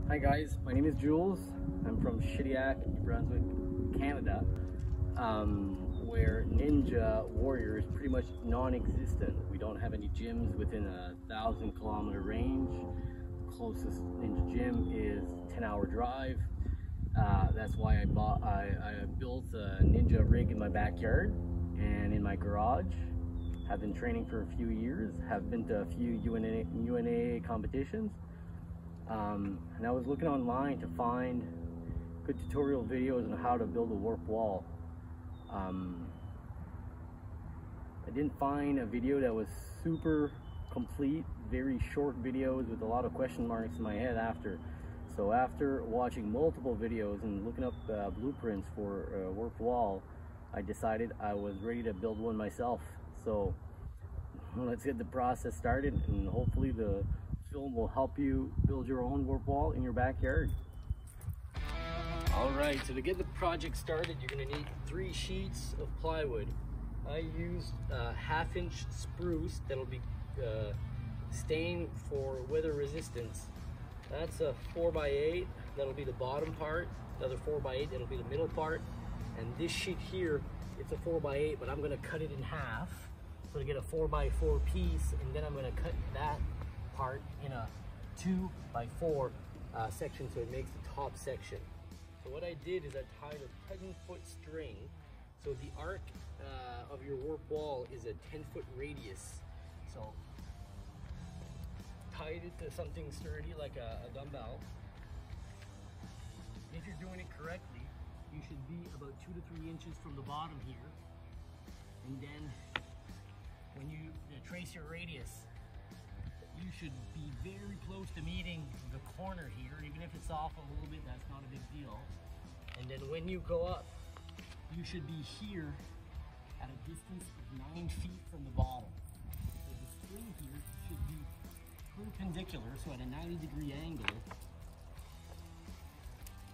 Hi guys, my name is Jules. I'm from Shediac, New Brunswick, Canada, where Ninja Warrior is pretty much non-existent. We don't have any gyms within a 1,000-kilometer range. The closest Ninja gym is a 10-hour drive. That's why I built a Ninja rig in my backyard and in my garage. Have been training for a few years, have been to a few UNA competitions. And I was looking online to find good tutorial videos on how to build a warp wall. I didn't find a video that was super complete, very short videos with a lot of question marks in my head after. So after watching multiple videos and looking up blueprints for a warp wall, I decided I was ready to build one myself. So let's get the process started, and hopefully the film will help you build your own warp wall in your backyard. Alright, so to get the project started, you're going to need 3 sheets of plywood. I used a 1/2-inch spruce that'll be stained for weather resistance. That's a 4x8, that'll be the bottom part. Another 4x8, that'll be the middle part. And this sheet here, it's a 4x8, but I'm going to cut it in half. So to get a 4x4 piece, and then I'm going to cut that part in a 2x4 section, so it makes the top section. So what I did is I tied a 10-foot string. So the arc of your warp wall is a 10-foot radius. So tied it to something sturdy like a dumbbell. If you're doing it correctly, you should be about 2 to 3 inches from the bottom here. And then when you trace your radius, you should be very close to meeting the corner here. Even if it's off a little bit, that's not a big deal. And then when you go up, you should be here at a distance of 9 feet from the bottom. So the string here should be perpendicular, so at a 90-degree angle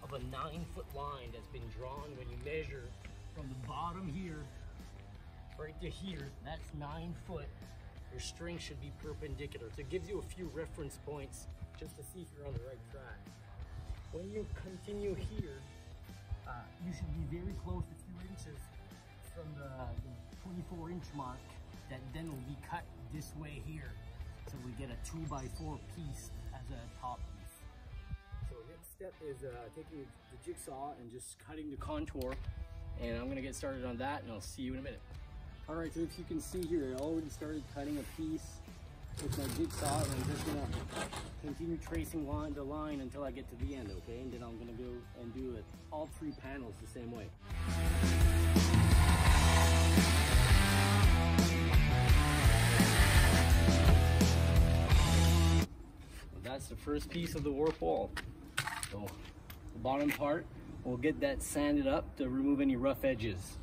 of a 9-foot line that's been drawn. When you measure from the bottom here right to here, that's 9 foot. Your string should be perpendicular. So it gives you a few reference points just to see if you're on the right track. When you continue here, you should be very close, a few inches from the 24-inch mark, that then will be cut this way here. So we get a 2x4 piece as a top piece. So the next step is taking the jigsaw and just cutting the contour. And I'm gonna get started on that, and I'll see you in a minute. All right, so if you can see here, I already started cutting a piece with my jigsaw, and I'm just gonna continue tracing the line until I get to the end, okay? And then I'm gonna go and do it all 3 panels the same way. Well, that's the first piece of the warp wall. So the bottom part, we'll get that sanded up to remove any rough edges.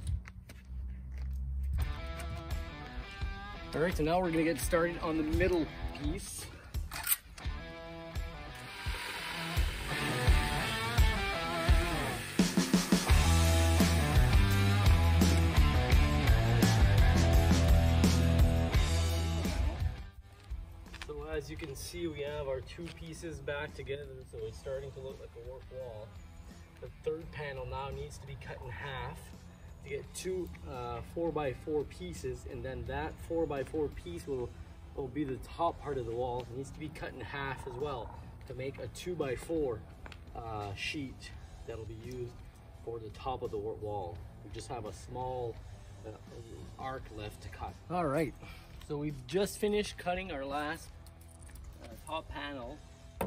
All right, so now we're gonna get started on the middle piece. So as you can see, we have our 2 pieces back together, so it's starting to look like a warp wall. The 3rd panel now needs to be cut in half to get 2 4x4 pieces, and then that 4x4 piece will be the top part of the wall. It needs to be cut in half as well to make a 2x4 sheet that'll be used for the top of the wall. We just have a small arc left to cut. All right, so we've just finished cutting our last top panel.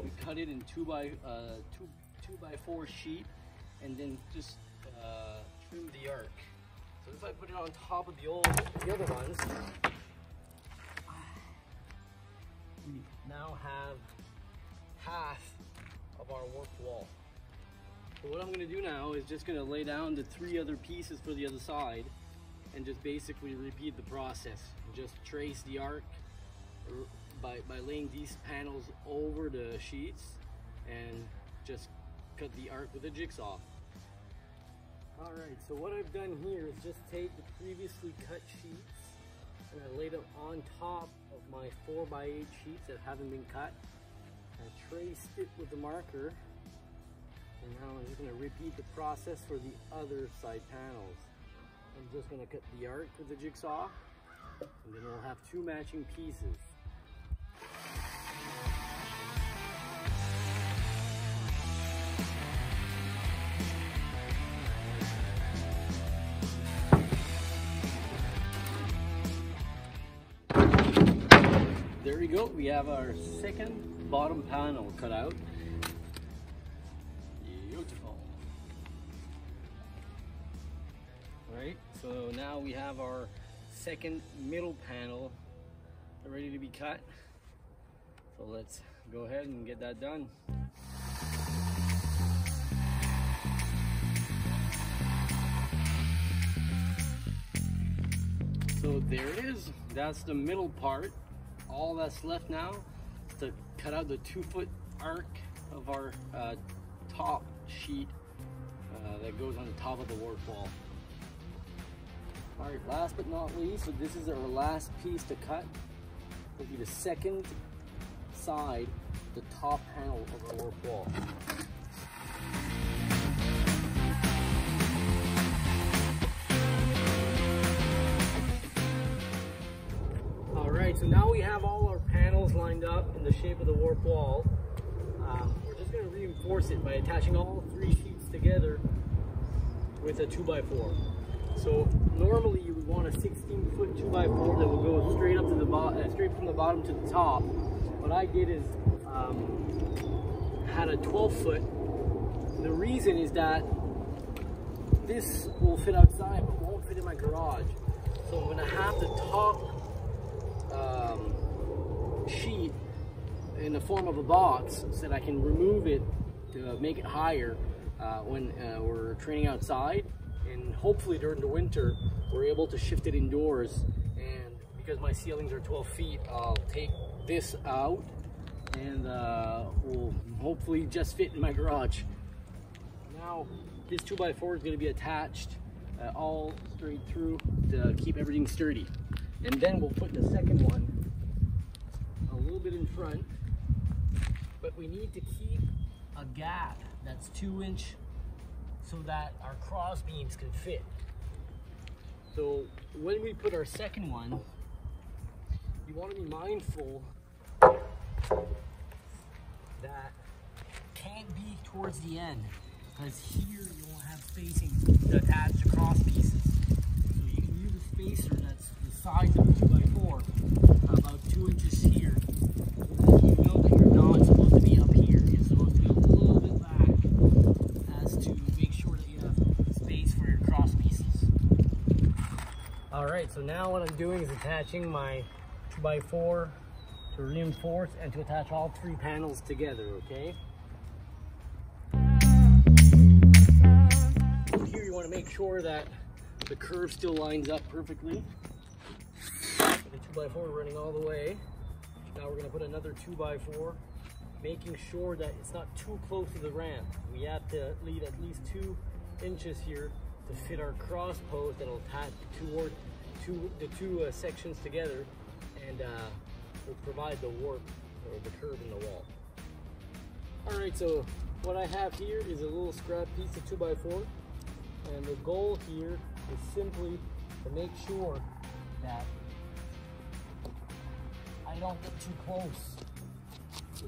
We cut it in 2x4 sheet, and then just trim the arc. So if I put it on top of the other ones, we now have half of our warp wall. So what I'm going to do now is just going to lay down the 3 other pieces for the other side, and just basically repeat the process. Just trace the arc by laying these panels over the sheets, and just cut the arc with a jigsaw. Alright, so what I've done here is just take the previously cut sheets and I laid them on top of my 4x8 sheets that haven't been cut. I traced it with the marker, and now I'm just going to repeat the process for the other side panels. I'm just going to cut the arc with the jigsaw, and then we'll have two matching pieces. There we go, we have our second bottom panel cut out. Beautiful. Alright, so now we have our second middle panel ready to be cut. So let's go ahead and get that done. So there it is, that's the middle part. All that's left now is to cut out the 2-foot arc of our top sheet that goes on the top of the warp wall. All right, last but not least, so this is our last piece to cut. Will be the second side, the top panel of our warp wall. Alright, so now we have all our panels lined up in the shape of the warp wall. We're just going to reinforce it by attaching all 3 sheets together with a 2x4. So normally you would want a 16-foot 2x4 that will go straight up to the straight from the bottom to the top. What I did is had a 12-foot. The reason is that this will fit outside but won't fit in my garage. So I'm going to have the top sheet in the form of a box so that I can remove it to make it higher when we're training outside, and hopefully during the winter we're able to shift it indoors. And because my ceilings are 12 feet, I'll take this out and will hopefully just fit in my garage. Now this 2x4 is going to be attached all straight through to keep everything sturdy. And then we'll put the second one a little bit in front, but we need to keep a gap that's 2-inch so that our cross beams can fit. So when we put our second one, you want to be mindful that it can't be towards the end, because here you won't have spacing to attach the cross pieces. So you can use a spacer that's the size of a 2x4, about 2 inches here, so that you know that you're not supposed to be up here. You're supposed to be a little bit back, as to make sure that you have space for your cross pieces. Alright, so now what I'm doing is attaching my 2x4 to reinforce and to attach all 3 panels together, okay? Here you want to make sure that the curve still lines up perfectly. The 2x4 running all the way. Now we're going to put another 2x4, making sure that it's not too close to the ramp. We have to leave at least 2 inches here to fit our cross post that'll attach toward the two sections together, and will provide the warp or the curve in the wall. Alright, so what I have here is a little scrap piece of 2x4, and the goal here is simply to make sure that I don't get too close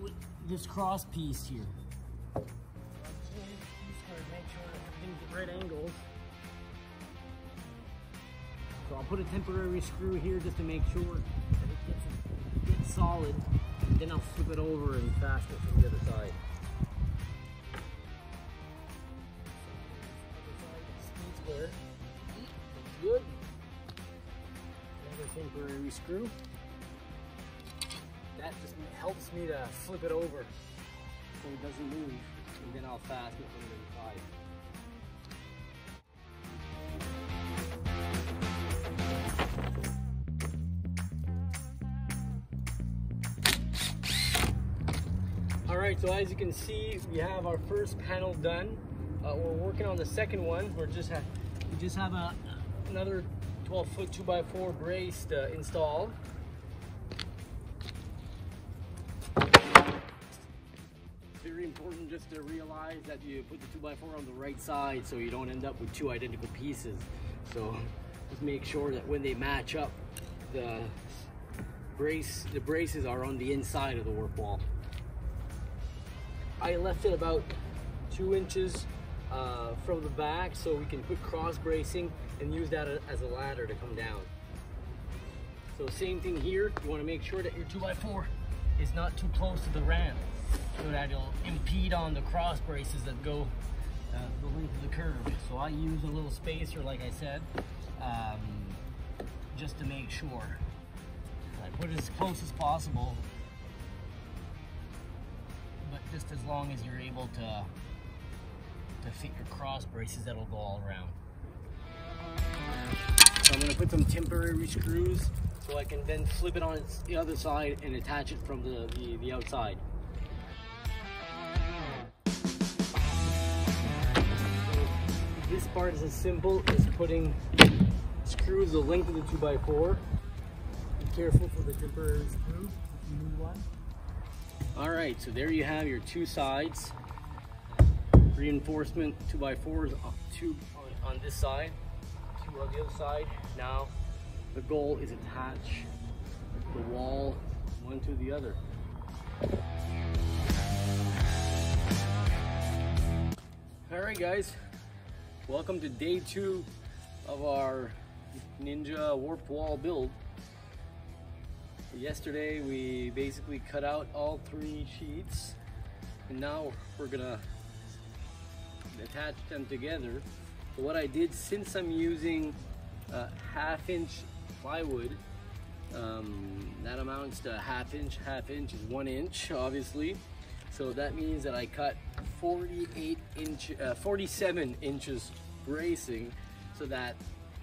with this cross piece here. Make sure that everything's at right angles. So I'll put a temporary screw here just to make sure that it gets solid, and then I'll flip it over and fasten it from the other side. Square. Looks good. Another temporary screw. That just helps me to flip it over so it doesn't move, and then I'll fasten it from the other side. Alright, so as you can see, we have our first panel done. We're working on the second one. We just have another 12-foot 2x4 brace to install. very important just to realize that you put the 2x4 on the right side so you don't end up with two identical pieces. So just make sure that when they match up, the braces are on the inside of the warp wall. I left it about 2 inches from the back so we can put cross bracing and use that as a ladder to come down. So same thing here, you want to make sure that your 2x4 is not too close to the ramp so that it'll impede on the cross braces that go the length of the curve. So I use a little spacer, like I said, just to make sure. I put it as close as possible, but just as long as you're able to fit your cross braces that'll go all around. So I'm going to put some temporary screws so I can then flip it on the other side and attach it from the outside. So this part is as simple as putting screws the length of the 2x4. Be careful for the temporary screw if you need one. Alright, so there you have your two sides. Reinforcement 2x4s, two on this side, two on the other side. Now the goal is attach the wall one to the other. Alright guys, welcome to day 2 of our Ninja warped wall build. Yesterday we basically cut out all 3 sheets and now we're gonna attach them together. So what I did, since I'm using 1/2 inch plywood, that amounts to 1/2 inch. 1/2 inch is 1 inch, obviously. So that means that I cut 47 inches bracing, so that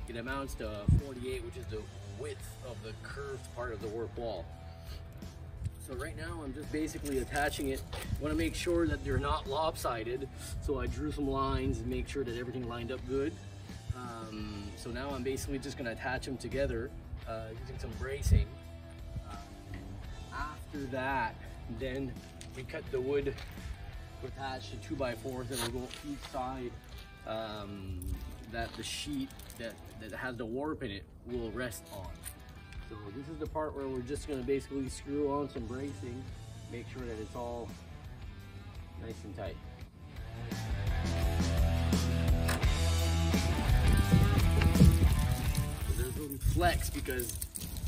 it amounts to 48, which is the width of the curved part of the warp wall. So right now I'm just basically attaching it. I want to make sure that they're not lopsided, so I drew some lines and make sure that everything lined up good. So now I'm basically just going to attach them together using some bracing. After that, then we cut the wood to attach the 2x4s that will go each side, that the sheet that has the warp in it will rest on. So this is the part where we're just going to basically screw on some bracing, make sure that it's all nice and tight. So there's a little flex because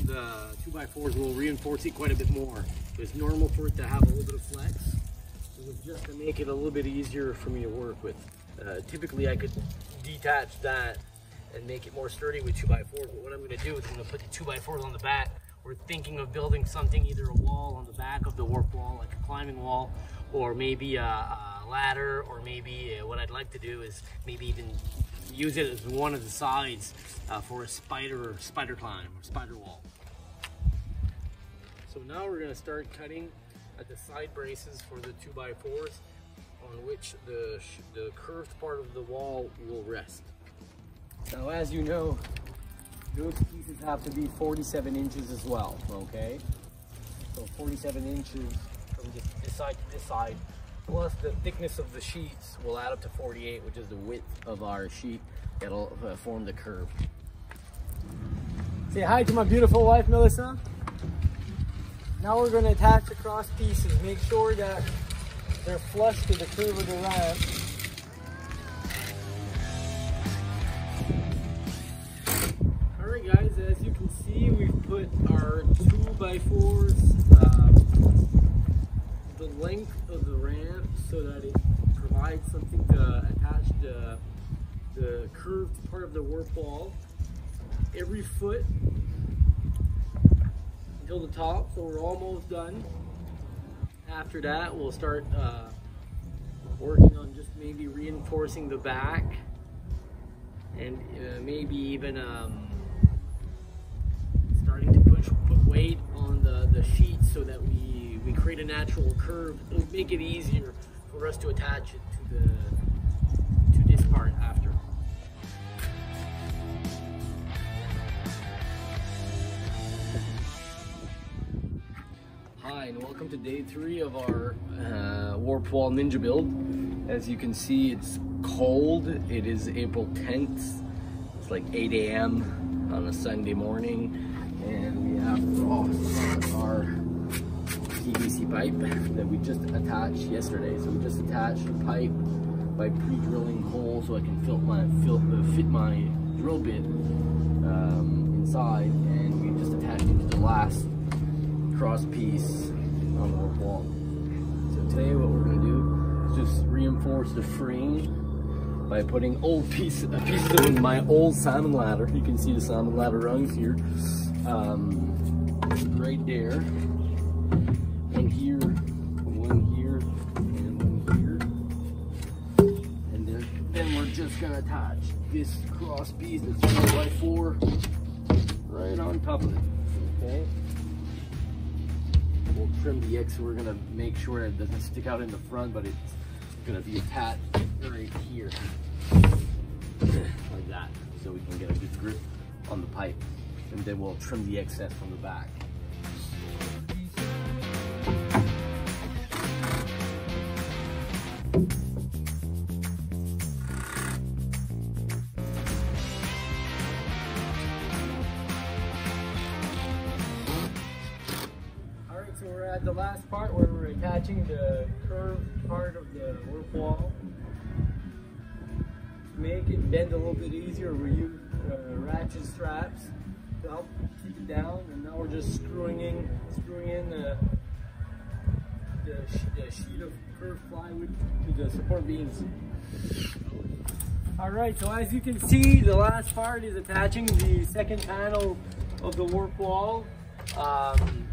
the 2x4s will reinforce it quite a bit more. It's normal for it to have a little bit of flex. So it's just to make it a little bit easier for me to work with. Typically I could detach that and make it more sturdy with 2x4s, but what I'm going to do is I'm going to put the 2x4s on the back. We're thinking of building something, either a wall on the back of the warp wall, like a climbing wall, or maybe a ladder, or maybe what I'd like to do is maybe even use it as one of the sides for a spider climb or spider wall. So now we're going to start cutting at the side braces for the 2x4s on which the curved part of the wall will rest. Now, as you know, those pieces have to be 47 inches as well, okay? So 47 inches from this side to this side, plus the thickness of the sheets will add up to 48, which is the width of our sheet that'll form the curve. Say hi to my beautiful wife, Melissa. Now we're going to attach the cross pieces. Make sure that they're flush to the curve of the ramp. Alright guys, as you can see, we've put our 2x4s the length of the ramp so that it provides something to attach the curved part of the warp wall every foot until the top, so we're almost done. After that, we'll start working on just maybe reinforcing the back and maybe even starting to put weight on the sheets so that we create a natural curve. It'll make it easier for us to attach it to this part after. Hi, and welcome to day 3 of our warped wall ninja build. As you can see, it's cold. It is April 10th. It's like 8 a.m. on a Sunday morning, and we have frost on our PVC pipe that we just attached yesterday. So we just attached the pipe by pre-drilling holes so I can fit my drill bit inside, and we just attached it to the last cross piece on the warp wall. So today what we're going to do is just reinforce the frame by putting pieces of my old salmon ladder. You can see the salmon ladder rungs here, right there, one here, and one here, and then we're just going to attach this cross piece that's 4x4 right on top of it. Okay. We'll trim the X, so we're gonna make sure it doesn't stick out in the front, but it's gonna be attached right here, like that, so we can get a good grip on the pipe, and then we'll trim the excess from the back. So we're at the last part where we're attaching the curved part of the warp wall. To make it bend a little bit easier, we use ratchet straps to help keep it down, and now we're just screwing in the sheet of curved plywood to the support beams. Alright, so as you can see, the last part is attaching the second panel of the warp wall.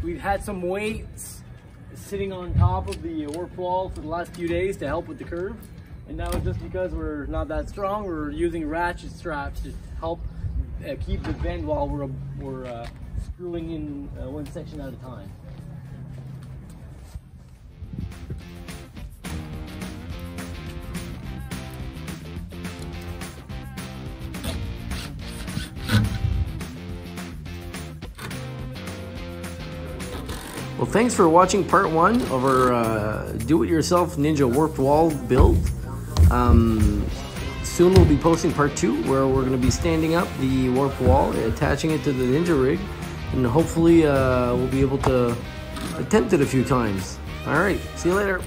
We've had some weights sitting on top of the warp wall for the last few days to help with the curve, and now just because we're not that strong, we're using ratchet straps to help keep the bend while we're screwing in one section at a time. Well, thanks for watching part 1 of our do-it-yourself Ninja warped wall build. Soon we'll be posting part 2, where we're going to be standing up the warped wall, attaching it to the Ninja rig, and hopefully we'll be able to attempt it a few times. Alright, see you later.